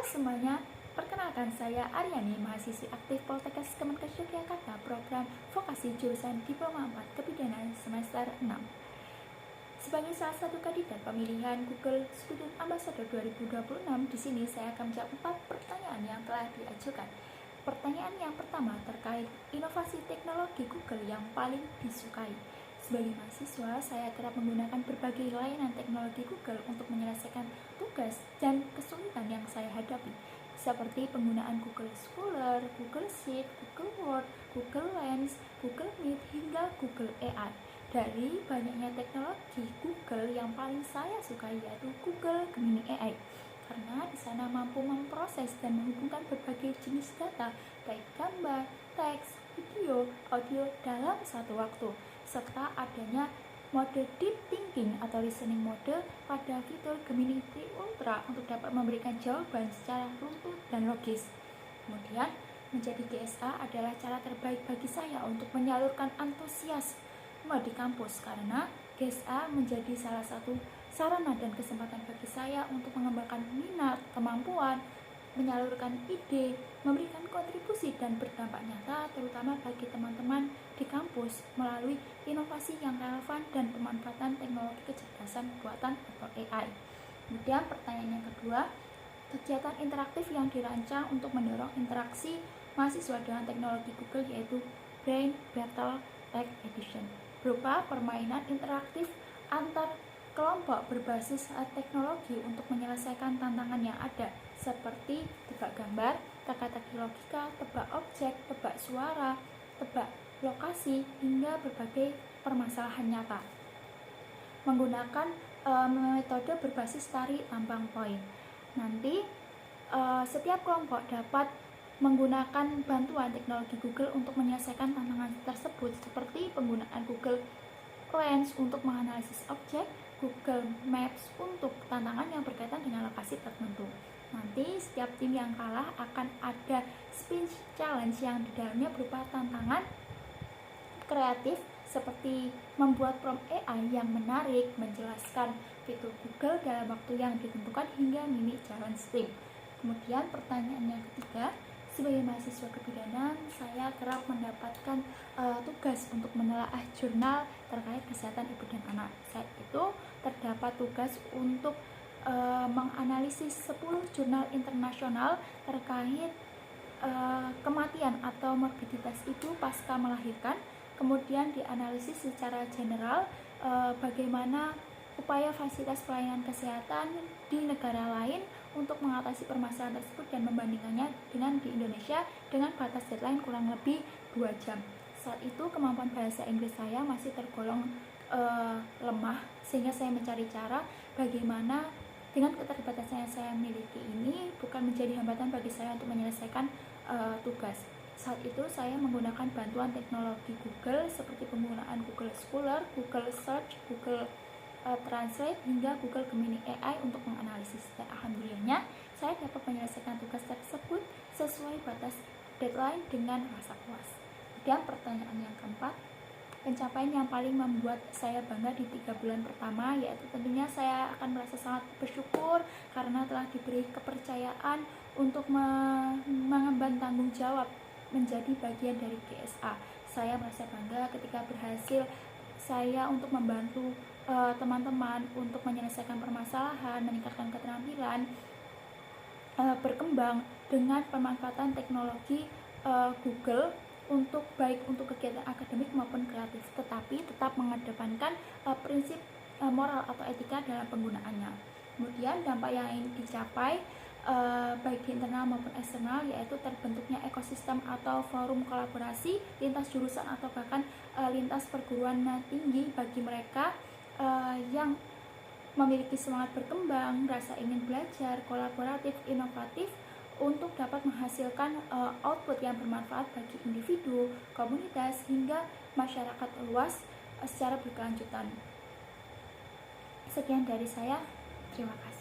semuanya, perkenalkan saya Aryani, mahasiswi aktif Poltekkes Kemenkes Yogyakarta, program vokasi jurusan Diploma 4 Kebidanan semester 6. Sebagai salah satu kandidat pemilihan Google Student Ambassador 2026, di sini saya akan menjawab 4 pertanyaan yang telah diajukan. Pertanyaan yang pertama terkait inovasi teknologi Google yang paling disukai. Sebagai mahasiswa, saya kerap menggunakan berbagai layanan teknologi Google untuk menyelesaikan tugas dan kesulitan yang saya hadapi, seperti penggunaan Google Scholar, Google Sheet, Google Word, Google Lens, Google Meet, hingga Google AI. Dari banyaknya teknologi Google, yang paling saya sukai yaitu Google Gemini AI, karena di sana mampu memproses dan menghubungkan berbagai jenis data, baik gambar, teks, video, audio dalam satu waktu, serta adanya mode deep thinking atau listening mode pada fitur Gemini Ultra untuk dapat memberikan jawaban secara runtut dan logis. Kemudian, menjadi GSA adalah cara terbaik bagi saya untuk menyalurkan antusiasme di kampus, karena GSA menjadi salah satu sarana dan kesempatan bagi saya untuk mengembangkan minat, kemampuan, menyalurkan ide, memberikan kontribusi dan berdampak nyata terutama bagi teman-teman di kampus melalui inovasi yang relevan dan pemanfaatan teknologi kecerdasan buatan atau AI. Kemudian pertanyaan yang kedua, kegiatan interaktif yang dirancang untuk mendorong interaksi mahasiswa dengan teknologi Google yaitu Brain Battle Tech Edition, berupa permainan interaktif antar kelompok berbasis teknologi untuk menyelesaikan tantangan yang ada, seperti tebak gambar, teka-teki logika, tebak objek, tebak suara, tebak lokasi, hingga berbagai permasalahan nyata menggunakan metode berbasis tari tambang poin. Nanti setiap kelompok dapat menggunakan bantuan teknologi Google untuk menyelesaikan tantangan tersebut, seperti penggunaan Google Lens untuk menganalisis objek, Google Maps untuk tantangan yang berkaitan dengan lokasi tertentu. Nanti setiap tim yang kalah akan ada spin challenge yang di dalamnya berupa tantangan kreatif seperti membuat prompt AI yang menarik, menjelaskan fitur Google dalam waktu yang ditentukan, hingga mini challenge tim. Kemudian pertanyaan yang ketiga, sebagai mahasiswa kebidanan, saya kerap mendapatkan tugas untuk menelaah jurnal terkait kesehatan ibu dan anak. Saat itu terdapat tugas untuk menganalisis 10 jurnal internasional terkait kematian atau morbiditas ibu pasca melahirkan. Kemudian dianalisis secara general bagaimana upaya fasilitas pelayanan kesehatan di negara lain untuk mengatasi permasalahan tersebut dan membandingkannya dengan di Indonesia dengan batas deadline kurang lebih 2 jam. Saat itu kemampuan bahasa Inggris saya masih tergolong lemah, sehingga saya mencari cara bagaimana dengan keterbatasan yang saya miliki ini bukan menjadi hambatan bagi saya untuk menyelesaikan tugas. Saat itu saya menggunakan bantuan teknologi Google seperti penggunaan Google Scholar, Google Search, Google Translate, hingga Google Gemini AI untuk menganalisis. Dan alhamdulillahnya saya dapat menyelesaikan tugas tersebut sesuai batas deadline dengan rasa puas. Dan pertanyaan yang keempat, pencapaian yang paling membuat saya bangga di 3 bulan pertama, yaitu tentunya saya akan merasa sangat bersyukur karena telah diberi kepercayaan untuk mengemban tanggung jawab menjadi bagian dari GSA. Saya merasa bangga ketika berhasil saya untuk membantu teman-teman untuk menyelesaikan permasalahan, meningkatkan keterampilan, berkembang dengan pemanfaatan teknologi Google untuk baik untuk kegiatan akademik maupun kreatif, tetapi tetap mengedepankan prinsip moral atau etika dalam penggunaannya. Kemudian dampak yang ingin dicapai baik di internal maupun eksternal, yaitu terbentuknya ekosistem atau forum kolaborasi lintas jurusan atau bahkan lintas perguruan tinggi bagi mereka yang memiliki semangat berkembang, rasa ingin belajar, kolaboratif, inovatif untuk dapat menghasilkan output yang bermanfaat bagi individu, komunitas, hingga masyarakat luas secara berkelanjutan. Sekian dari saya, terima kasih.